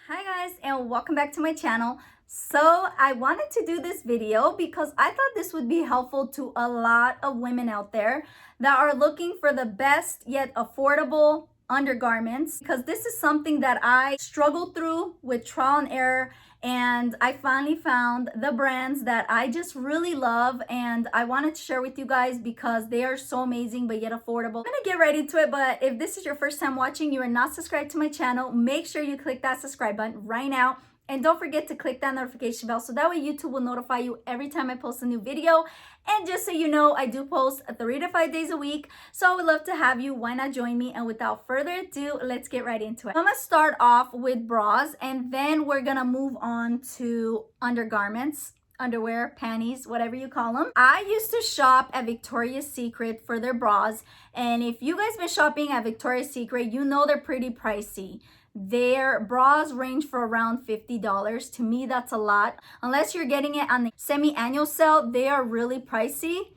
Hi guys, and welcome back to my channel. So I wanted to do this video because I thought this would be helpful to a lot of women out there that are looking for the best yet affordable undergarments, because this is something that I struggled through with trial and error, and I finally found the brands that I just really love and I wanted to share with you guys because they are so amazing but yet affordable. I'm gonna get right into it, but if this is your first time watching, you are not subscribed to my channel, make sure you click that subscribe button right now. And don't forget to click that notification bell so that way YouTube will notify you every time I post a new video. And just so you know, I do post 3 to 5 days a week. So I would love to have you. Why not join me? And without further ado, let's get right into it. I'm going to start off with bras and then we're going to move on to undergarments, underwear, panties, whatever you call them. I used to shop at Victoria's Secret for their bras. And if you guys been shopping at Victoria's Secret, you know they're pretty pricey. Their bras range for around $50. To me, that's a lot. Unless you're getting it on the semi-annual sale, they are really pricey.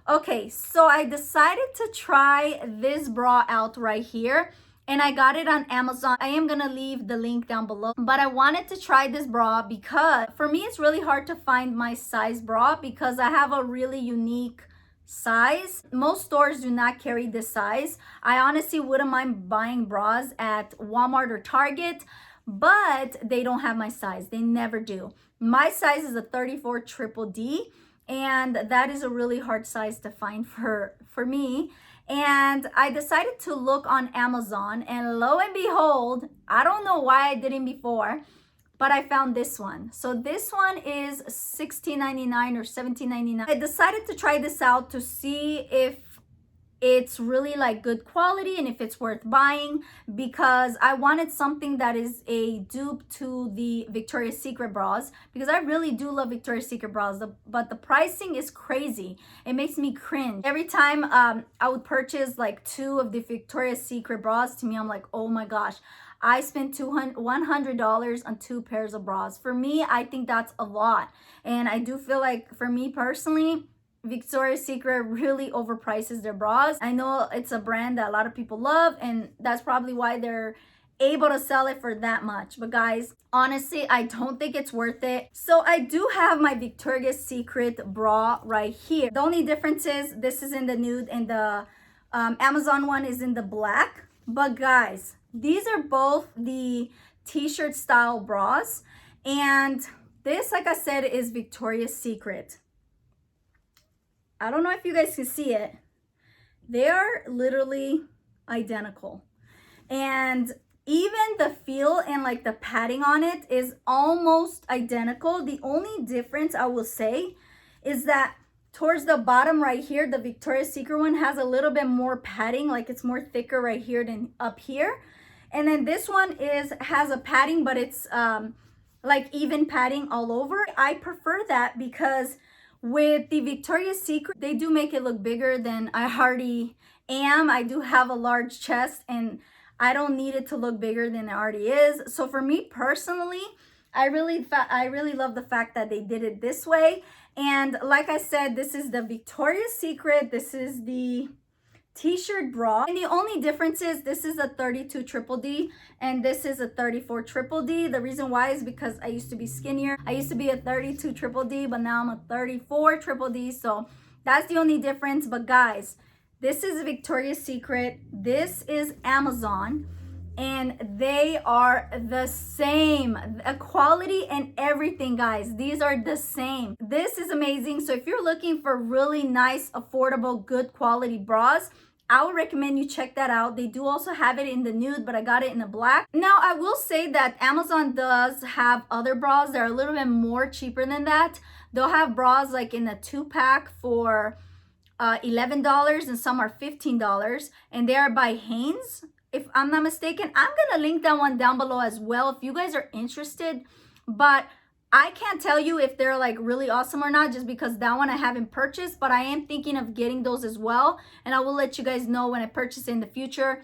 Okay, so I decided to try this bra out right here. And I got it on Amazon. I am gonna leave the link down below. But I wanted to try this bra because for me, it's really hard to find my size bra because I have a really unique size. Most stores do not carry this size. I honestly wouldn't mind buying bras at Walmart or Target, but they don't have my size. They never do. My size is a 34 triple D, and that is a really hard size to find for me. And I decided to look on Amazon, and lo and behold, I don't know why I didn't before, but I found this one. So this one is $16.99 or $17.99. I decided to try this out to see if it's really like good quality and if it's worth buying, because I wanted something that is a dupe to the Victoria's Secret bras, because I really do love Victoria's Secret bras, but the pricing is crazy. It makes me cringe. Every time I would purchase like 2 of the Victoria's Secret bras, to me, I'm like, oh my gosh, I spent $100 on 2 pairs of bras. For me, I think that's a lot. And I do feel like for me personally, Victoria's Secret really overprices their bras. I know it's a brand that a lot of people love, and that's probably why they're able to sell it for that much. But guys, honestly, I don't think it's worth it. So I do have my Victoria's Secret bra right here. The only difference is this is in the nude and the Amazon one is in the black. But guys, these are both the t-shirt style bras, and this, like I said, is Victoria's Secret. I don't know if you guys can see it. They are literally identical. And even the feel and like the padding on it is almost identical. The only difference I will say is that towards the bottom right here, the Victoria's Secret one has a little bit more padding, like it's more thicker right here than up here. And then this one has a padding, but it's like even padding all over. I prefer that because with the Victoria's Secret, they do make it look bigger than I already am. I do have a large chest and I don't need it to look bigger than it already is. So for me personally, I really love the fact that they did it this way. And like I said, this is the Victoria's Secret. This is the t-shirt bra, and the only difference is this is a 32 triple D and this is a 34 triple D. The reason why is because I used to be skinnier. I used to be a 32 triple D, but now I'm a 34 triple D. So that's the only difference. But guys, this is Victoria's Secret, this is Amazon, and they are the same. The quality and everything, guys, these are the same. This is amazing. So if you're looking for really nice, affordable, good quality bras, I would recommend you check that out. They do also have it in the nude, but I got it in the black. Now, I will say that Amazon does have other bras that are a little bit more cheaper than that. They'll have bras like in a 2-pack for $11 and some are $15, and they are by Hanes, if I'm not mistaken. I'm gonna link that one down below as well if you guys are interested. But I can't tell you if they're like really awesome or not, just because that one I haven't purchased, but I am thinking of getting those as well. And I will let you guys know when I purchase in the future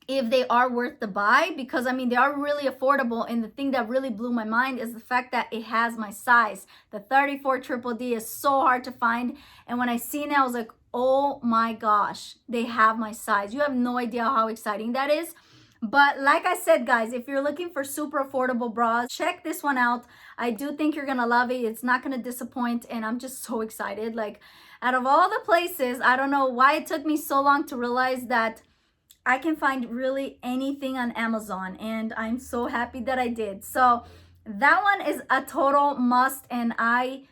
if they are worth the buy, because I mean, they are really affordable. And the thing that really blew my mind is the fact that it has my size. The 34 triple D is so hard to find. And when I seen it, I was like, oh my gosh, they have my size. You have no idea how exciting that is. But like I said, guys, if you're looking for super affordable bras, check this one out. I do think you're gonna love it. It's not gonna disappoint, and I'm just so excited. Like, out of all the places, I don't know why it took me so long to realize that I can find really anything on Amazon, and I'm so happy that I did. So that one is a total must, and I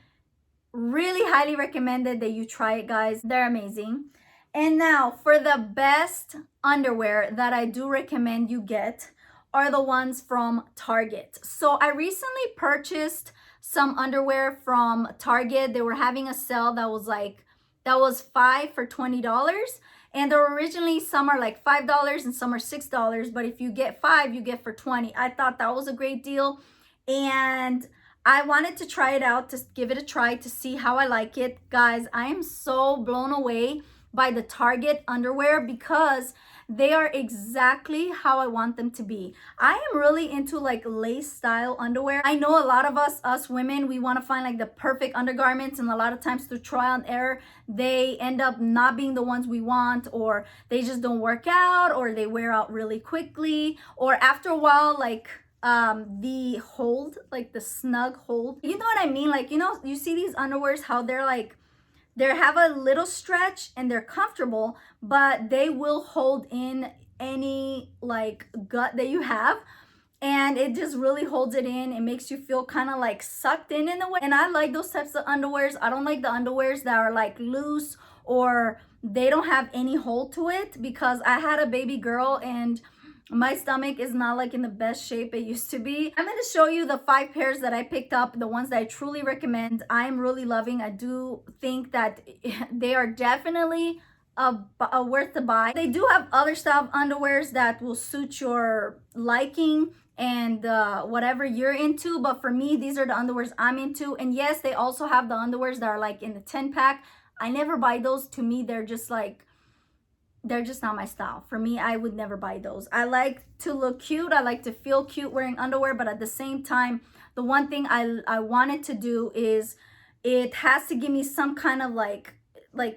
really highly recommend it that you try it, guys. They're amazing. And now for the best underwear that I do recommend you get are the ones from Target. So I recently purchased some underwear from Target. They were having a sale that was 5 for $20. And they're originally, some are like $5 and some are $6, but if you get 5, you get for 20. I thought that was a great deal, and I wanted to try it out, to give it a try, to see how I like it. Guys, I am so blown away by the Target underwear because they are exactly how I want them to be. I am really into like lace style underwear. I know a lot of us women, we want to find like the perfect undergarments, and a lot of times through trial and error, they end up not being the ones we want, or they just don't work out, or they wear out really quickly, or after a while, like the hold, like the snug hold, you know what I mean? Like, you know, you see these underwears, how they're like, they have a little stretch and they're comfortable, but they will hold in any like gut that you have, and it just really holds it in. It makes you feel kind of like sucked in a way, and I like those types of underwears. I don't like the underwears that are like loose or they don't have any hold to it, because I had a baby girl and my stomach is not like in the best shape it used to be. I'm going to show you the 5 pairs that I picked up, the ones that I truly recommend. I'm really loving. I do think that they are definitely a worth the buy. They do have other style of underwears that will suit your liking and whatever you're into, but for me, these are the underwears I'm into. And yes, they also have the underwears that are like in the 10-pack. I never buy those. To me, they're just not my style. For me, I would never buy those. I like to look cute. I like to feel cute wearing underwear, but at the same time, the one thing I wanted to do is it has to give me some kind of like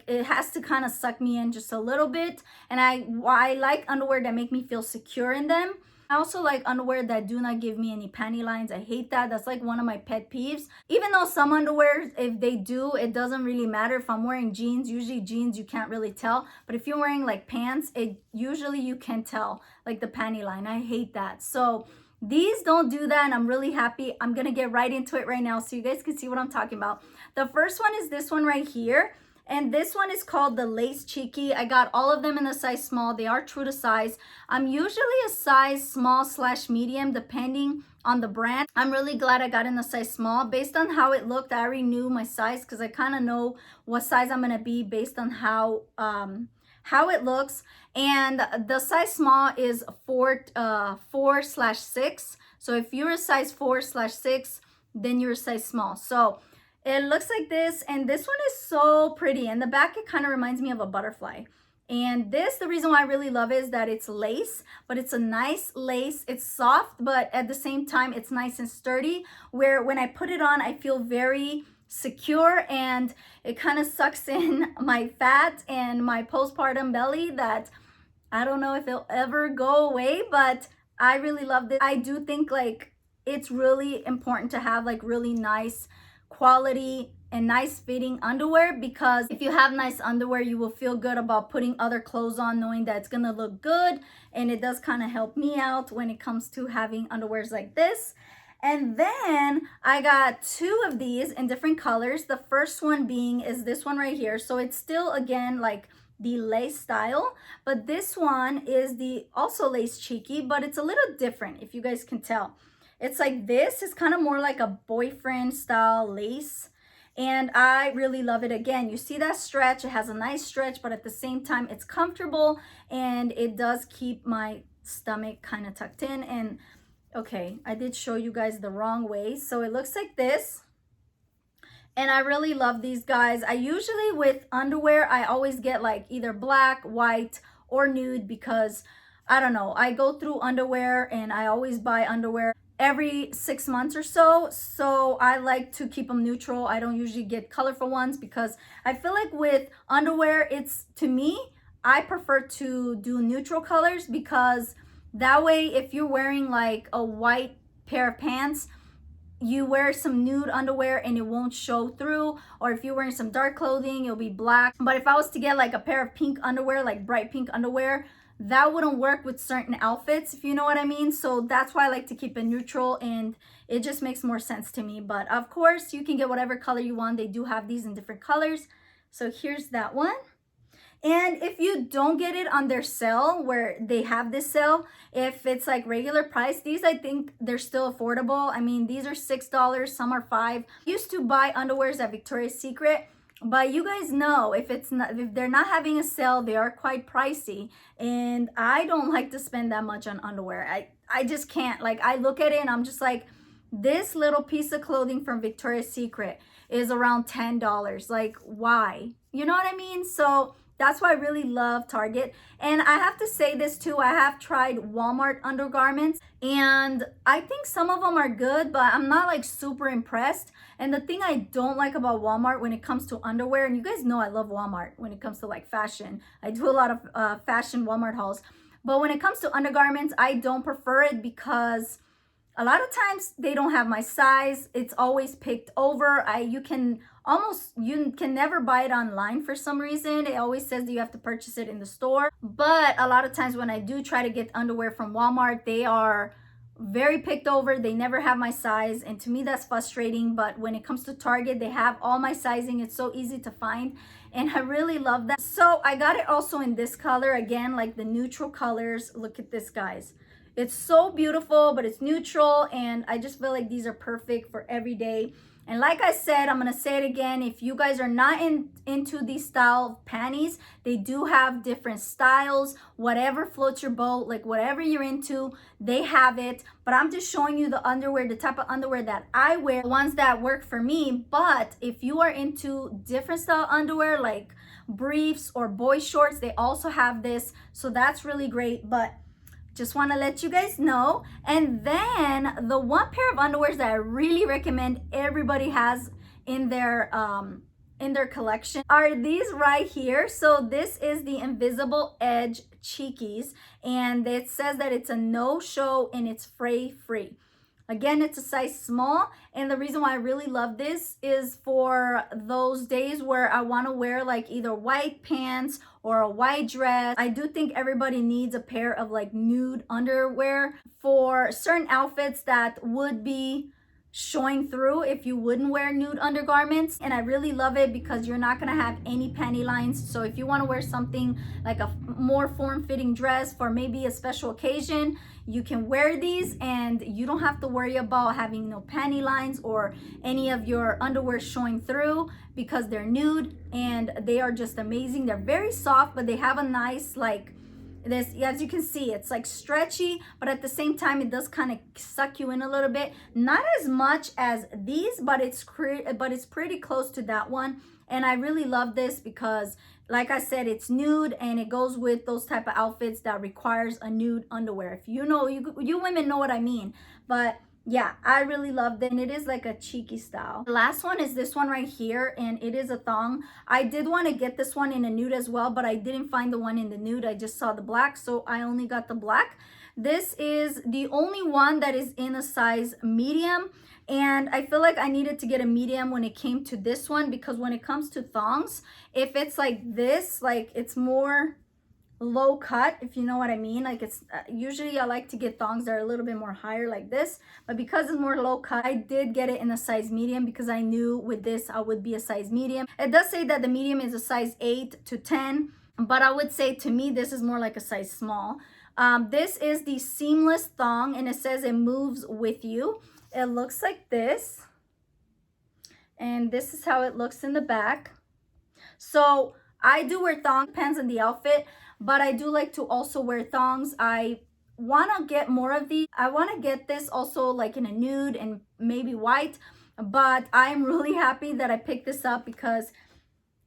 it has to kind of suck me in just a little bit. And I like underwear that make me feel secure in them. I also like underwear that do not give me any panty lines. I hate that. That's like one of my pet peeves. Even though some underwear, if they do, it doesn't really matter. If I'm wearing jeans, usually jeans you can't really tell. But if you're wearing like pants, usually you can tell like the panty line. I hate that. So these don't do that, and I'm really happy. I'm gonna get right into it right now so you guys can see what I'm talking about. The first one is this one right here. And this one is called the Lace Cheeky. I got all of them in a size small. They are true to size. I'm usually a size small / medium depending on the brand. I'm really glad I got in a size small. Based on how it looked, I already knew my size, because I kind of know what size I'm going to be based on how it looks. And the size small is 4/6. So if you're a size 4/6, then you're a size small. So it looks like this, and this one is so pretty. In the back, it kind of reminds me of a butterfly. And this, the reason why I really love it is that it's lace, but it's a nice lace. It's soft, but at the same time, it's nice and sturdy, where when I put it on, I feel very secure, and it kind of sucks in my fat and my postpartum belly that I don't know if it'll ever go away, but I really love this. I do think like it's really important to have like really nice quality and nice fitting underwear, because if you have nice underwear, you will feel good about putting other clothes on, knowing that it's gonna look good. And it does kind of help me out when it comes to having underwears like this. And then I got 2 of these in different colors. The first one is this one right here. So it's still, again, like the lace style, but this one is the also Lace Cheeky, but it's a little different, if you guys can tell. It's like this. It's kind of more like a boyfriend style lace. And I really love it. Again, you see that stretch. It has a nice stretch, but at the same time, it's comfortable. And it does keep my stomach kind of tucked in. And okay, I did show you guys the wrong way. So it looks like this. And I really love these guys. I usually, with underwear, I always get like either black, white, or nude, because I don't know, I go through underwear and I always buy underwear every 6 months or so. So I like to keep them neutral. I don't usually get colorful ones, because I feel like with underwear, to me, I prefer to do neutral colors, because That way, if you're wearing like a white pair of pants, you wear some nude underwear and it won't show through. Or if you're wearing some dark clothing, it'll be black. But if I was to get like a pair of pink underwear, like bright pink underwear, that wouldn't work with certain outfits, if you know what I mean. So that's why I like to keep it neutral, and it just makes more sense to me. But of course, you can get whatever color you want. They do have these in different colors. So here's that one. And if you don't get it on their sale, where they have this sale, if it's like regular price, these I think they're still affordable. I mean, these are $6, some are $5. I used to buy underwears at Victoria's Secret, but you guys know if they're not having a sale, they are quite pricey. And I don't like to spend that much on underwear. I just can't. Like, I look at it and I'm just like, this little piece of clothing from Victoria's Secret is around $10. Like, why? You know what I mean? So that's why I really love Target. And I have to say this too, I have tried Walmart undergarments and I think some of them are good, but I'm not like super impressed. And the thing I don't like about Walmart when it comes to underwear, and you guys know I love Walmart when it comes to like fashion. I do a lot of fashion Walmart hauls. But when it comes to undergarments, I don't prefer it because a lot of times they don't have my size. It's always picked over. You can never buy it online for some reason. It always says that you have to purchase it in the store. But a lot of times when I do try to get underwear from Walmart, they are very picked over. They never have my size, and to me that's frustrating. But when it comes to Target, they have all my sizing. It's so easy to find, and I really love that. So I got it also in this color, again, like the neutral colors. Look at this, guys. It's so beautiful, but it's neutral, and I just feel like these are perfect for every day. And like I said, I'm gonna say it again, if you guys are not into these style of panties, they do have different styles. Whatever floats your boat, like whatever you're into, they have it. But I'm just showing you the underwear, the type of underwear that I wear, the ones that work for me. But if you are into different style underwear, like briefs or boy shorts, they also have this. So that's really great. But just want to let you guys know. And then the one pair of underwears that I really recommend everybody has in their collection are these right here. So this is the Invisible Edge Cheekies, and it says that it's a no-show and it's fray-free. Again, it's a size small, and the reason why I really love this is for those days where I want to wear like either white pants or a white dress. I do think everybody needs a pair of like nude underwear for certain outfits that would be showing through if you wouldn't wear nude undergarments. And I really love it because you're not gonna have any panty lines. So if you want to wear something like a more form-fitting dress for maybe a special occasion, you can wear these and you don't have to worry about having no panty lines or any of your underwear showing through, because they're nude and they are just amazing. They're very soft, but they have a nice like this, as you can see, it's like stretchy, but at the same time it does kind of suck you in a little bit. Not as much as these, but it's pretty close to that one. And I really love this because, like I said, it's nude and it goes with those type of outfits that requires a nude underwear. If you know, you women know what I mean. But yeah, I really love it, and it is like a cheeky style. The last one is this one right here, and it is a thong. I did want to get this one in a nude as well, but I didn't find the one in the nude. I just saw the black, so I only got the black. This is the only one that is in a size medium, and I feel like I needed to get a medium when it came to this one, because when it comes to thongs, if it's like this, like it's more low cut, if you know what I mean. Like it's usually I like to get thongs that are a little bit more higher like this, but because it's more low cut, I did get it in a size medium because I knew with this I would be a size medium. It does say that the medium is a size 8 to 10, but I would say to me this is more like a size small. This is the seamless thong, and it says it moves with you. It looks like this, and this is how it looks in the back. So I do wear thong, depends on the outfit, but I do like to also wear thongs. I want to get more of these. I want to get this also like in a nude and maybe white, but I'm really happy that I picked this up because,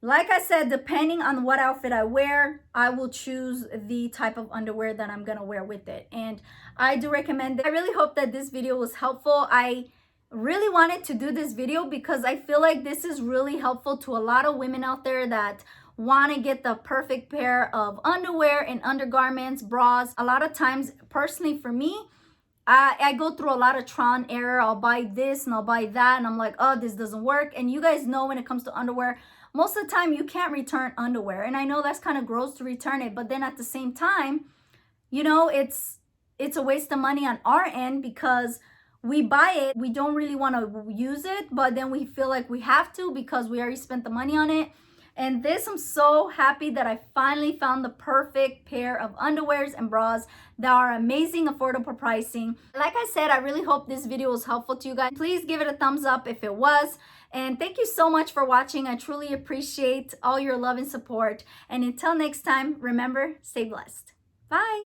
like I said, depending on what outfit I wear, I will choose the type of underwear that I'm gonna wear with it. And I do recommend it. I really hope that this video was helpful. I really wanted to do this video because I feel like this is really helpful to a lot of women out there that want to get the perfect pair of underwear and undergarments, bras. A lot of times, personally for me, I go through a lot of trial and error. I'll buy this and I'll buy that, and I'm like, oh, this doesn't work. And you guys know when it comes to underwear, most of the time you can't return underwear. And I know that's kind of gross to return it, but then at the same time, you know, it's a waste of money on our end because we buy it, we don't really want to use it, but then we feel like we have to because we already spent the money on it. And this, I'm so happy that I finally found the perfect pair of underwears and bras that are amazing, affordable pricing. Like I said, I really hope this video was helpful to you guys. Please give it a thumbs up if it was. And thank you so much for watching. I truly appreciate all your love and support. And until next time, remember, stay blessed. Bye.